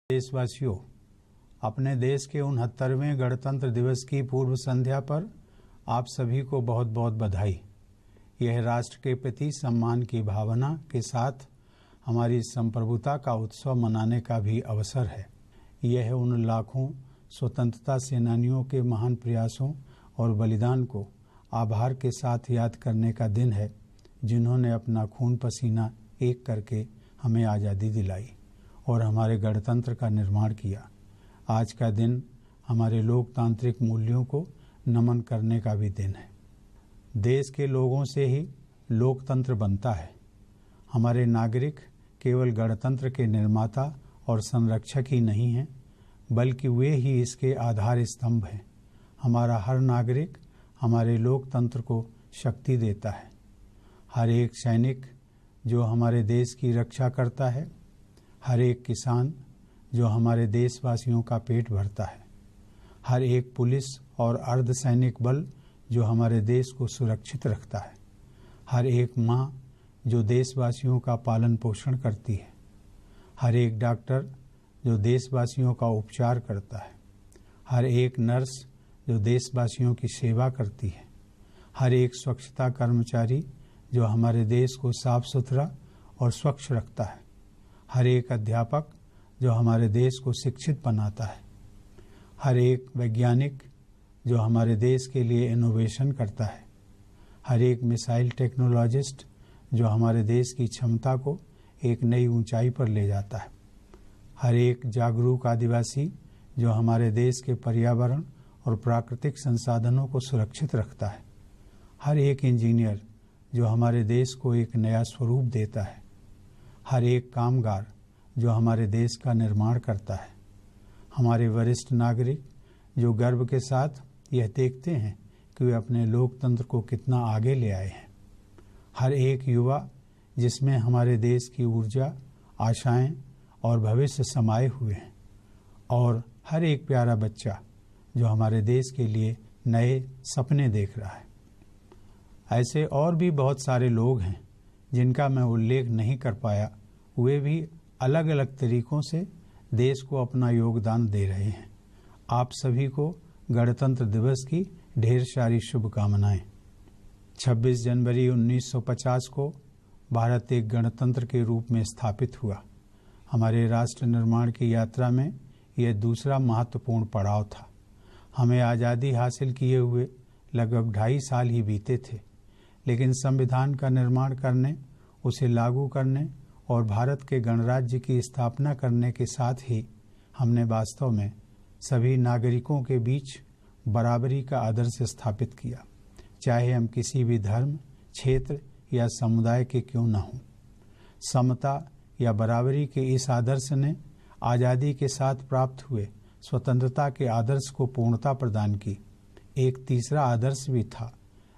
देशवासियों, अपने देश के 69वें गणतंत्र दिवस की पूर्व संध्या पर आप सभी को बहुत बहुत बधाई। यह राष्ट्र के प्रति सम्मान की भावना के साथ हमारी संप्रभुता का उत्सव मनाने का भी अवसर है। यह उन लाखों स्वतंत्रता सेनानियों के महान प्रयासों और बलिदान को आभार के साथ याद करने का दिन है, जिन्होंने अपना खून पसीना एक करके हमें आज़ादी दिलाई और हमारे गणतंत्र का निर्माण किया। आज का दिन हमारे लोकतांत्रिक मूल्यों को नमन करने का भी दिन है। देश के लोगों से ही लोकतंत्र बनता है। हमारे नागरिक केवल गणतंत्र के निर्माता और संरक्षक ही नहीं हैं, बल्कि वे ही इसके आधार स्तंभ हैं। हमारा हर नागरिक हमारे लोकतंत्र को शक्ति देता है। हर एक सैनिक जो हमारे देश की रक्षा करता है, हर एक किसान जो हमारे देशवासियों का पेट भरता है, हर एक पुलिस और अर्धसैनिक बल जो हमारे देश को सुरक्षित रखता है, हर एक माँ जो देशवासियों का पालन पोषण करती है, हर एक डॉक्टर जो देशवासियों का उपचार करता है, हर एक नर्स जो देशवासियों की सेवा करती है, हर एक स्वच्छता कर्मचारी जो हमारे देश को साफ सुथरा और स्वच्छ रखता है, हर एक अध्यापक जो हमारे देश को शिक्षित बनाता है, हर एक वैज्ञानिक जो हमारे देश के लिए इनोवेशन करता है, हर एक मिसाइल टेक्नोलॉजिस्ट जो हमारे देश की क्षमता को एक नई ऊंचाई पर ले जाता है, हर एक जागरूक आदिवासी जो हमारे देश के पर्यावरण और प्राकृतिक संसाधनों को सुरक्षित रखता है, हर एक इंजीनियर जो हमारे देश को एक नया स्वरूप देता है, हर एक कामगार जो हमारे देश का निर्माण करता है, हमारे वरिष्ठ नागरिक जो गर्व के साथ यह देखते हैं कि वे अपने लोकतंत्र को कितना आगे ले आए हैं, हर एक युवा जिसमें हमारे देश की ऊर्जा, आशाएं और भविष्य समाये हुए हैं, और हर एक प्यारा बच्चा जो हमारे देश के लिए नए सपने देख रहा है। ऐसे और भी बहुत सारे लोग हैं जिनका मैं उल्लेख नहीं कर पाया। वे भी अलग अलग तरीकों से देश को अपना योगदान दे रहे हैं। आप सभी को गणतंत्र दिवस की ढेर सारी शुभकामनाएं। 26 जनवरी 1950 को भारत एक गणतंत्र के रूप में स्थापित हुआ। हमारे राष्ट्र निर्माण की यात्रा में यह दूसरा महत्वपूर्ण पड़ाव था। हमें आज़ादी हासिल किए हुए लगभग 2.5 साल ही बीते थे, लेकिन संविधान का निर्माण करने, उसे लागू करने और भारत के गणराज्य की स्थापना करने के साथ ही हमने वास्तव में सभी नागरिकों के बीच बराबरी का आदर्श स्थापित किया, चाहे हम किसी भी धर्म, क्षेत्र या समुदाय के क्यों न हों। समता या बराबरी के इस आदर्श ने आज़ादी के साथ प्राप्त हुए स्वतंत्रता के आदर्श को पूर्णता प्रदान की। एक तीसरा आदर्श भी था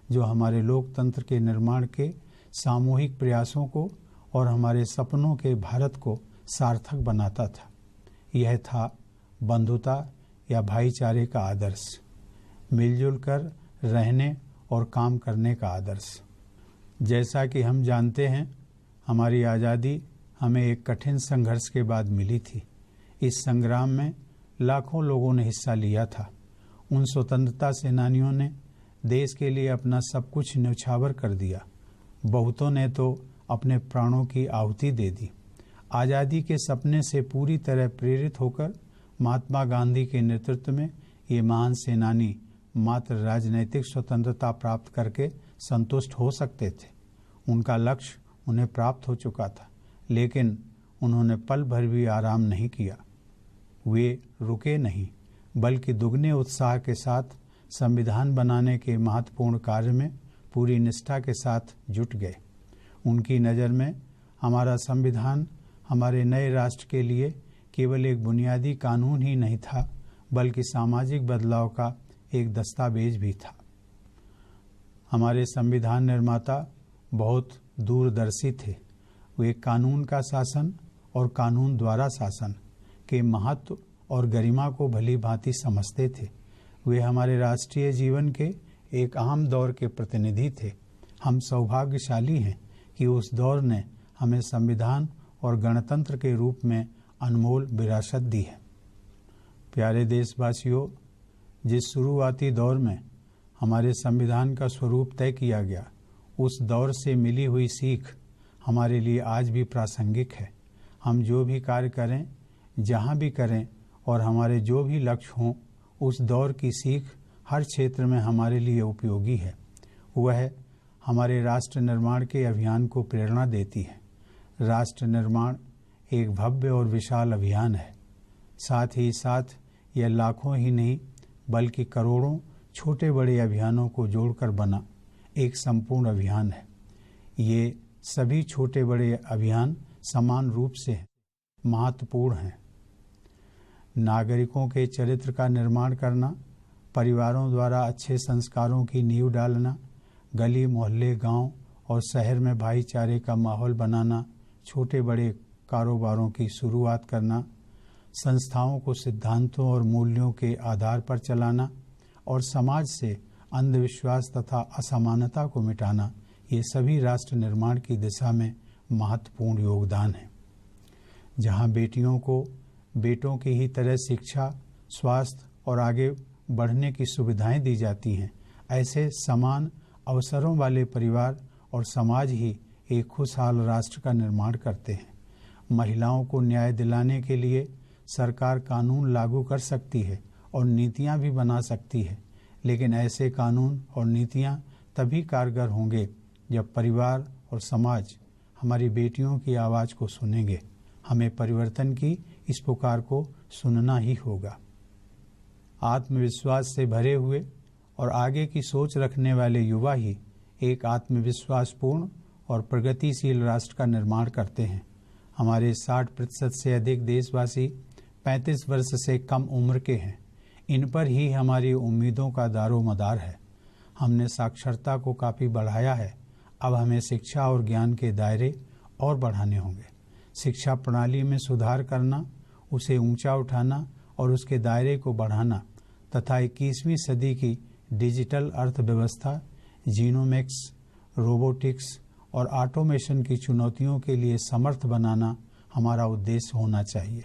जो हमारे लोकतंत्र के निर्माण के सामूहिक प्रयासों को और हमारे सपनों के भारत को सार्थक बनाता था। यह था बंधुता या भाईचारे का आदर्श, मिलजुल कर रहने और काम करने का आदर्श। जैसा कि हम जानते हैं, हमारी आज़ादी हमें एक कठिन संघर्ष के बाद मिली थी। इस संग्राम में लाखों लोगों ने हिस्सा लिया था। उन स्वतंत्रता सेनानियों ने देश के लिए अपना सब कुछ न्यौछावर कर दिया। बहुतों ने तो अपने प्राणों की आहुति दे दी। आज़ादी के सपने से पूरी तरह प्रेरित होकर महात्मा गांधी के नेतृत्व में ये महान सेनानी मात्र राजनैतिक स्वतंत्रता प्राप्त करके संतुष्ट हो सकते थे। उनका लक्ष्य उन्हें प्राप्त हो चुका था, लेकिन उन्होंने पल भर भी आराम नहीं किया। वे रुके नहीं, बल्कि दुगने उत्साह के साथ संविधान बनाने के महत्वपूर्ण कार्य में पूरी निष्ठा के साथ जुट गए। उनकी नज़र में हमारा संविधान हमारे नए राष्ट्र के लिए केवल एक बुनियादी कानून ही नहीं था, बल्कि सामाजिक बदलाव का एक दस्तावेज भी था। हमारे संविधान निर्माता बहुत दूरदर्शी थे। वे कानून का शासन और कानून द्वारा शासन के महत्व और गरिमा को भली भांति समझते थे। वे हमारे राष्ट्रीय जीवन के एक अहम दौर के प्रतिनिधि थे। हम सौभाग्यशाली हैं कि उस दौर ने हमें संविधान और गणतंत्र के रूप में अनमोल विरासत दी है। प्यारे देशवासियों, जिस शुरुआती दौर में हमारे संविधान का स्वरूप तय किया गया, उस दौर से मिली हुई सीख हमारे लिए आज भी प्रासंगिक है। हम जो भी कार्य करें, जहाँ भी करें और हमारे जो भी लक्ष्य हों, उस दौर की सीख हर क्षेत्र में हमारे लिए उपयोगी है। वह हमारे राष्ट्र निर्माण के अभियान को प्रेरणा देती है। राष्ट्र निर्माण एक भव्य और विशाल अभियान है। साथ ही साथ यह लाखों ही नहीं बल्कि करोड़ों छोटे बड़े अभियानों को जोड़कर बना एक संपूर्ण अभियान है। ये सभी छोटे बड़े अभियान समान रूप से महत्वपूर्ण हैं। नागरिकों के चरित्र का निर्माण करना, परिवारों द्वारा अच्छे संस्कारों की नींव डालना, गली मोहल्ले गांव और शहर में भाईचारे का माहौल बनाना, छोटे बड़े कारोबारों की शुरुआत करना, संस्थाओं को सिद्धांतों और मूल्यों के आधार पर चलाना और समाज से अंधविश्वास तथा असमानता को मिटाना, ये सभी राष्ट्र निर्माण की दिशा में महत्वपूर्ण योगदान है। जहां बेटियों को बेटों की ही तरह शिक्षा, स्वास्थ्य और आगे बढ़ने की सुविधाएं दी जाती हैं, ऐसे समान अवसरों वाले परिवार और समाज ही एक खुशहाल राष्ट्र का निर्माण करते हैं। महिलाओं को न्याय दिलाने के लिए सरकार कानून लागू कर सकती है और नीतियां भी बना सकती है, लेकिन ऐसे कानून और नीतियां तभी कारगर होंगे जब परिवार और समाज हमारी बेटियों की आवाज़ को सुनेंगे। हमें परिवर्तन की इस पुकार को सुनना ही होगा। आत्मविश्वास से भरे हुए और आगे की सोच रखने वाले युवा ही एक आत्मविश्वासपूर्ण और प्रगतिशील राष्ट्र का निर्माण करते हैं। हमारे 60% से अधिक देशवासी 35 वर्ष से कम उम्र के हैं। इन पर ही हमारी उम्मीदों का दारोमदार है। हमने साक्षरता को काफ़ी बढ़ाया है। अब हमें शिक्षा और ज्ञान के दायरे और बढ़ाने होंगे। शिक्षा प्रणाली में सुधार करना, उसे ऊंचा उठाना और उसके दायरे को बढ़ाना तथा 21वीं सदी की डिजिटल अर्थव्यवस्था, जीनोमिक्स, रोबोटिक्स और ऑटोमेशन की चुनौतियों के लिए समर्थ बनाना हमारा उद्देश्य होना चाहिए।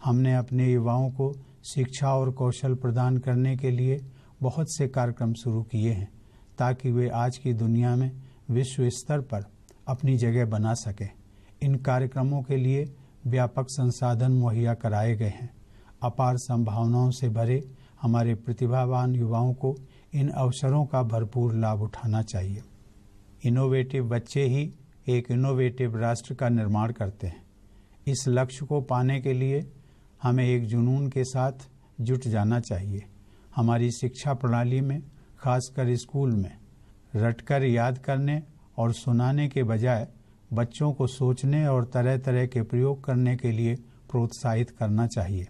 हमने अपने युवाओं को शिक्षा और कौशल प्रदान करने के लिए बहुत से कार्यक्रम शुरू किए हैं ताकि वे आज की दुनिया में विश्व स्तर पर अपनी जगह बना सकें। इन कार्यक्रमों के लिए व्यापक संसाधन मुहैया कराए गए हैं। अपार संभावनाओं से भरे हमारे प्रतिभावान युवाओं को इन अवसरों का भरपूर लाभ उठाना चाहिए। इनोवेटिव बच्चे ही एक इनोवेटिव राष्ट्र का निर्माण करते हैं। इस लक्ष्य को पाने के लिए हमें एक जुनून के साथ जुट जाना चाहिए। हमारी शिक्षा प्रणाली में, खासकर स्कूल में, रटकर याद करने और सुनाने के बजाय बच्चों को सोचने और तरह तरह के प्रयोग करने के लिए प्रोत्साहित करना चाहिए।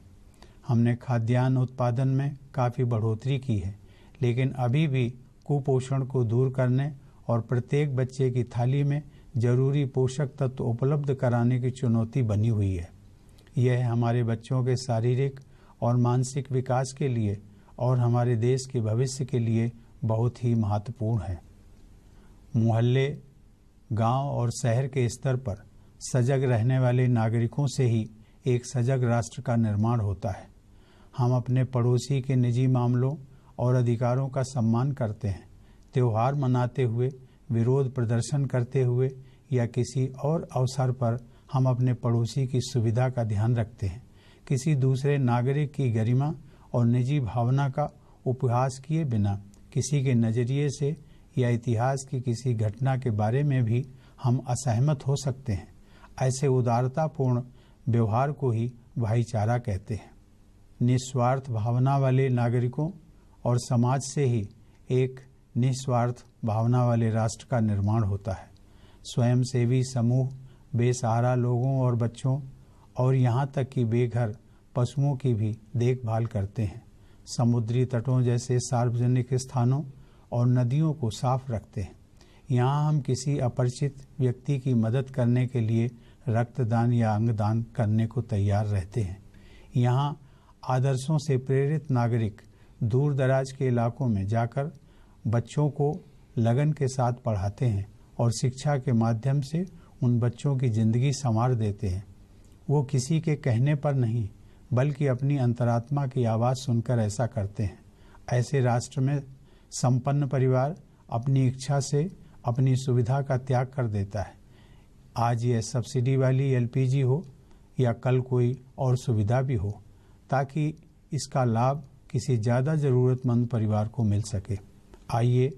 हमने खाद्यान्न उत्पादन में काफ़ी बढ़ोतरी की है, लेकिन अभी भी कुपोषण को दूर करने और प्रत्येक बच्चे की थाली में जरूरी पोषक तत्व उपलब्ध कराने की चुनौती बनी हुई है। यह हमारे बच्चों के शारीरिक और मानसिक विकास के लिए और हमारे देश के भविष्य के लिए बहुत ही महत्वपूर्ण है। मोहल्ले, गांव और शहर के स्तर पर सजग रहने वाले नागरिकों से ही एक सजग राष्ट्र का निर्माण होता है। हम अपने पड़ोसी के निजी मामलों और अधिकारों का सम्मान करते हैं। त्योहार मनाते हुए, विरोध प्रदर्शन करते हुए या किसी और अवसर पर हम अपने पड़ोसी की सुविधा का ध्यान रखते हैं। किसी दूसरे नागरिक की गरिमा और निजी भावना का उपहास किए बिना किसी के नज़रिए से या इतिहास की किसी घटना के बारे में भी हम असहमत हो सकते हैं। ऐसे उदारतापूर्ण व्यवहार को ही भाईचारा कहते हैं। निस्वार्थ भावना वाले नागरिकों और समाज से ही एक निस्वार्थ भावना वाले राष्ट्र का निर्माण होता है। स्वयंसेवी समूह बेसहारा लोगों और बच्चों और यहाँ तक कि बेघर पशुओं की भी देखभाल करते हैं। समुद्री तटों जैसे सार्वजनिक स्थानों और नदियों को साफ रखते हैं। यहाँ हम किसी अपरिचित व्यक्ति की मदद करने के लिए रक्तदान या अंगदान करने को तैयार रहते हैं। यहाँ आदर्शों से प्रेरित नागरिक दूर दराज के इलाकों में जाकर बच्चों को लगन के साथ पढ़ाते हैं और शिक्षा के माध्यम से उन बच्चों की ज़िंदगी संवार देते हैं। वो किसी के कहने पर नहीं बल्कि अपनी अंतरात्मा की आवाज़ सुनकर ऐसा करते हैं। ऐसे राष्ट्र में संपन्न परिवार अपनी इच्छा से अपनी सुविधा का त्याग कर देता है। आज यह सब्सिडी वाली एलपीजी हो या कल कोई और सुविधा भी हो, ताकि इसका लाभ किसी ज़्यादा ज़रूरतमंद परिवार को मिल सके। आइए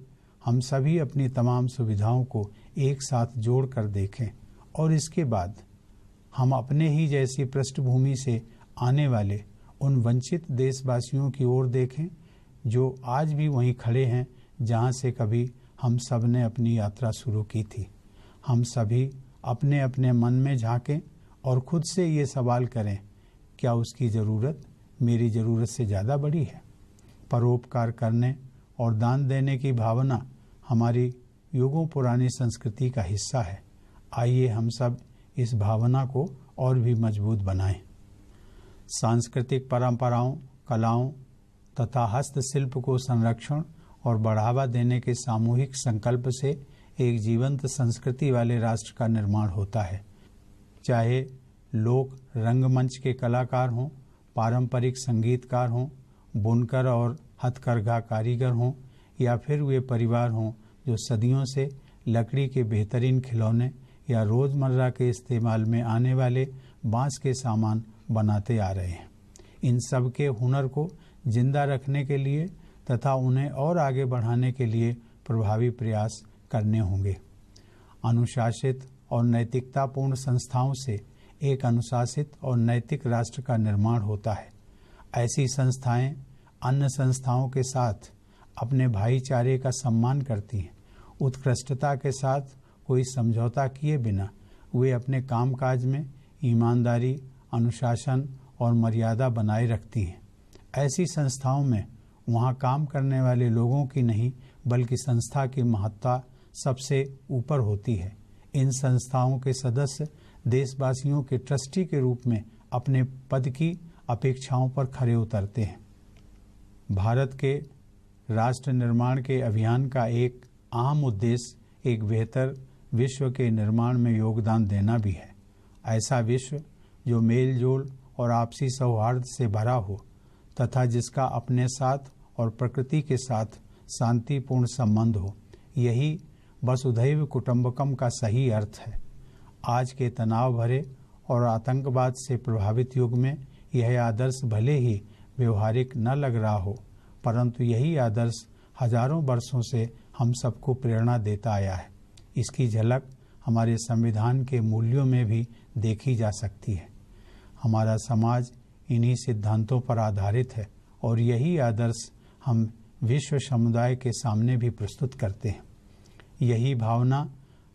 हम सभी अपनी तमाम सुविधाओं को एक साथ जोड़ कर देखें और इसके बाद हम अपने ही जैसी पृष्ठभूमि से आने वाले उन वंचित देशवासियों की ओर देखें जो आज भी वहीं खड़े हैं जहां से कभी हम सब ने अपनी यात्रा शुरू की थी। हम सभी अपने अपने मन में झांकें और खुद से ये सवाल करें, क्या उसकी ज़रूरत मेरी ज़रूरत से ज़्यादा बड़ी है? परोपकार करने और दान देने की भावना हमारी युगों पुरानी संस्कृति का हिस्सा है। आइए हम सब इस भावना को और भी मजबूत बनाएं। सांस्कृतिक परंपराओं, कलाओं तथा हस्तशिल्प को संरक्षण और बढ़ावा देने के सामूहिक संकल्प से एक जीवंत संस्कृति वाले राष्ट्र का निर्माण होता है। चाहे लोग रंगमंच के कलाकार हों, पारंपरिक संगीतकार हों, बुनकर और हथकरघा कारीगर हों, या फिर वे परिवार हों जो सदियों से लकड़ी के बेहतरीन खिलौने या रोज़मर्रा के इस्तेमाल में आने वाले बांस के सामान बनाते आ रहे हैं। इन सब के हुनर को जिंदा रखने के लिए तथा उन्हें और आगे बढ़ाने के लिए प्रभावी प्रयास करने होंगे। अनुशासित और नैतिकतापूर्ण संस्थाओं से एक अनुशासित और नैतिक राष्ट्र का निर्माण होता है। ऐसी संस्थाएं अन्य संस्थाओं के साथ अपने भाईचारे का सम्मान करती हैं। उत्कृष्टता के साथ कोई समझौता किए बिना वे अपने कामकाज में ईमानदारी, अनुशासन और मर्यादा बनाए रखती हैं। ऐसी संस्थाओं में वहाँ काम करने वाले लोगों की नहीं बल्कि संस्था की महत्ता सबसे ऊपर होती है। इन संस्थाओं के सदस्य देशवासियों के ट्रस्टी के रूप में अपने पद की अपेक्षाओं पर खरे उतरते हैं। भारत के राष्ट्र निर्माण के अभियान का एक अहम उद्देश्य एक बेहतर विश्व के निर्माण में योगदान देना भी है। ऐसा विश्व जो मेल जोल और आपसी सौहार्द से भरा हो तथा जिसका अपने साथ और प्रकृति के साथ शांतिपूर्ण संबंध हो। यही वसुधैव कुटुंबकम का सही अर्थ है। आज के तनाव भरे और आतंकवाद से प्रभावित युग में यह आदर्श भले ही व्यवहारिक न लग रहा हो, परंतु यही आदर्श हजारों वर्षों से हम सबको प्रेरणा देता आया है। इसकी झलक हमारे संविधान के मूल्यों में भी देखी जा सकती है। हमारा समाज इन्हीं सिद्धांतों पर आधारित है और यही आदर्श हम विश्व समुदाय के सामने भी प्रस्तुत करते हैं। यही भावना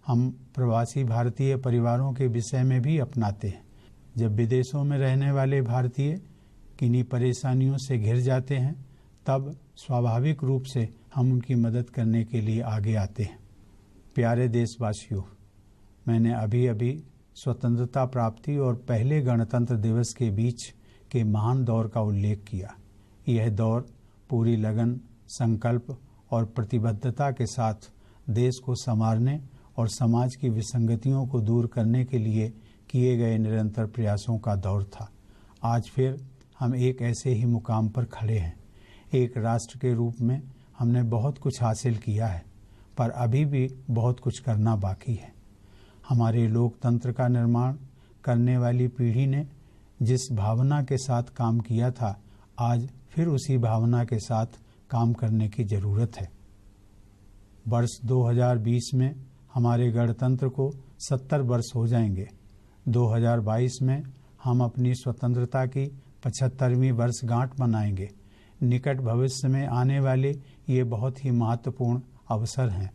हम प्रवासी भारतीय परिवारों के विषय में भी अपनाते हैं। जब विदेशों में रहने वाले भारतीय किन्हीं परेशानियों से घिर जाते हैं, तब स्वाभाविक रूप से हम उनकी मदद करने के लिए आगे आते हैं। प्यारे देशवासियों, मैंने अभी अभी स्वतंत्रता प्राप्ति और पहले गणतंत्र दिवस के बीच के महान दौर का उल्लेख किया। यह दौर पूरी लगन, संकल्प और प्रतिबद्धता के साथ देश को संवारने और समाज की विसंगतियों को दूर करने के लिए किए गए निरंतर प्रयासों का दौर था। आज फिर हम एक ऐसे ही मुकाम पर खड़े हैं। एक राष्ट्र के रूप में हमने बहुत कुछ हासिल किया है, पर अभी भी बहुत कुछ करना बाकी है। हमारे लोकतंत्र का निर्माण करने वाली पीढ़ी ने जिस भावना के साथ काम किया था, आज फिर उसी भावना के साथ काम करने की ज़रूरत है। वर्ष 2020 में हमारे गणतंत्र को 70 वर्ष हो जाएंगे। 2022 में हम अपनी स्वतंत्रता की 75वीं वर्षगांठ मनाएंगे। निकट भविष्य में आने वाले ये बहुत ही महत्वपूर्ण अवसर हैं।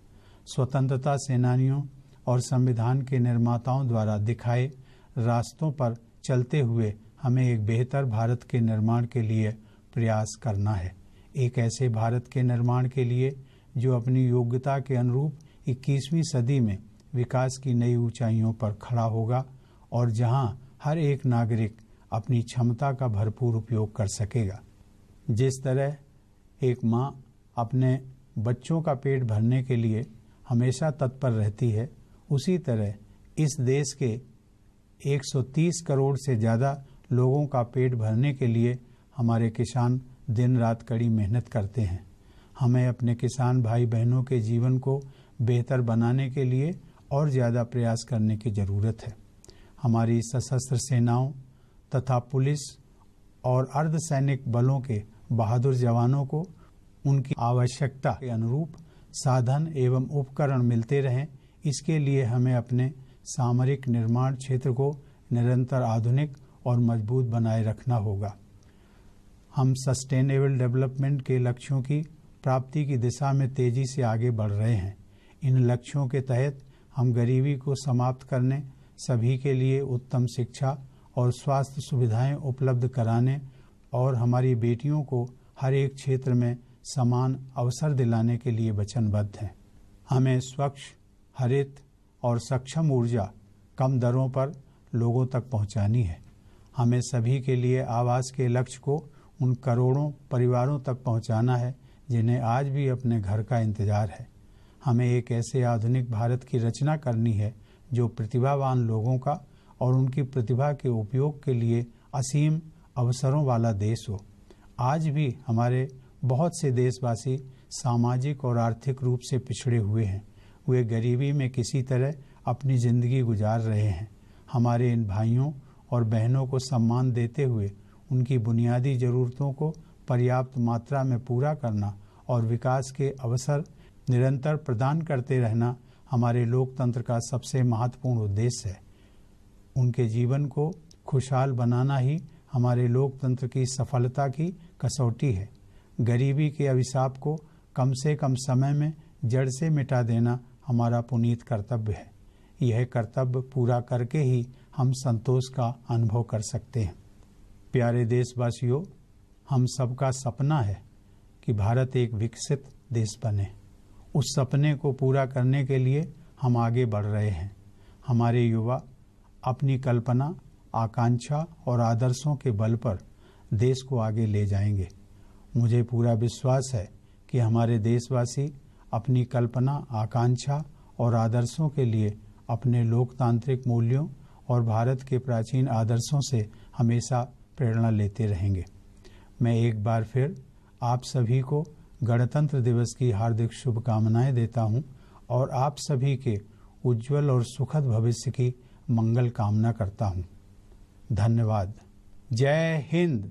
स्वतंत्रता सेनानियों और संविधान के निर्माताओं द्वारा दिखाए रास्तों पर चलते हुए हमें एक बेहतर भारत के निर्माण के लिए प्रयास करना है। एक ऐसे भारत के निर्माण के लिए जो अपनी योग्यता के अनुरूप 21वीं सदी में विकास की नई ऊंचाइयों पर खड़ा होगा और जहां हर एक नागरिक अपनी क्षमता का भरपूर उपयोग कर सकेगा। जिस तरह एक माँ अपने बच्चों का पेट भरने के लिए हमेशा तत्पर रहती है, उसी तरह इस देश के 130 करोड़ से ज़्यादा लोगों का पेट भरने के लिए हमारे किसान दिन रात कड़ी मेहनत करते हैं। हमें अपने किसान भाई बहनों के जीवन को बेहतर बनाने के लिए और ज़्यादा प्रयास करने की ज़रूरत है। हमारी सशस्त्र सेनाओं तथा पुलिस और अर्धसैनिक बलों के बहादुर जवानों को उनकी आवश्यकता के अनुरूप साधन एवं उपकरण मिलते रहें, इसके लिए हमें अपने सामरिक निर्माण क्षेत्र को निरंतर आधुनिक और मजबूत बनाए रखना होगा। हम सस्टेनेबल डेवलपमेंट के लक्ष्यों की प्राप्ति की दिशा में तेजी से आगे बढ़ रहे हैं। इन लक्ष्यों के तहत हम गरीबी को समाप्त करने, सभी के लिए उत्तम शिक्षा और स्वास्थ्य सुविधाएं उपलब्ध कराने और हमारी बेटियों को हर एक क्षेत्र में समान अवसर दिलाने के लिए वचनबद्ध हैं। हमें स्वच्छ, हरित और सक्षम ऊर्जा कम दरों पर लोगों तक पहुंचानी है। हमें सभी के लिए आवास के लक्ष्य को उन करोड़ों परिवारों तक पहुंचाना है जिन्हें आज भी अपने घर का इंतजार है। हमें एक ऐसे आधुनिक भारत की रचना करनी है जो प्रतिभावान लोगों का और उनकी प्रतिभा के उपयोग के लिए असीम अवसरों वाला देश हो। आज भी हमारे बहुत से देशवासी सामाजिक और आर्थिक रूप से पिछड़े हुए हैं। वे गरीबी में किसी तरह अपनी जिंदगी गुजार रहे हैं। हमारे इन भाइयों और बहनों को सम्मान देते हुए उनकी बुनियादी ज़रूरतों को पर्याप्त मात्रा में पूरा करना और विकास के अवसर निरंतर प्रदान करते रहना हमारे लोकतंत्र का सबसे महत्वपूर्ण उद्देश्य है। उनके जीवन को खुशहाल बनाना ही हमारे लोकतंत्र की सफलता की कसौटी है। गरीबी के अभिशाप को कम से कम समय में जड़ से मिटा देना हमारा पुनीत कर्तव्य है। यह कर्तव्य पूरा करके ही हम संतोष का अनुभव कर सकते हैं। प्यारे देशवासियों, हम सबका सपना है कि भारत एक विकसित देश बने। उस सपने को पूरा करने के लिए हम आगे बढ़ रहे हैं। हमारे युवा अपनी कल्पना, आकांक्षा और आदर्शों के बल पर देश को आगे ले जाएंगे। मुझे पूरा विश्वास है कि हमारे देशवासी अपनी कल्पना, आकांक्षा और आदर्शों के लिए अपने लोकतांत्रिक मूल्यों और भारत के प्राचीन आदर्शों से हमेशा प्रेरणा लेते रहेंगे। मैं एक बार फिर आप सभी को गणतंत्र दिवस की हार्दिक शुभकामनाएं देता हूं और आप सभी के उज्जवल और सुखद भविष्य की मंगल कामना करता हूं। धन्यवाद। जय हिंद।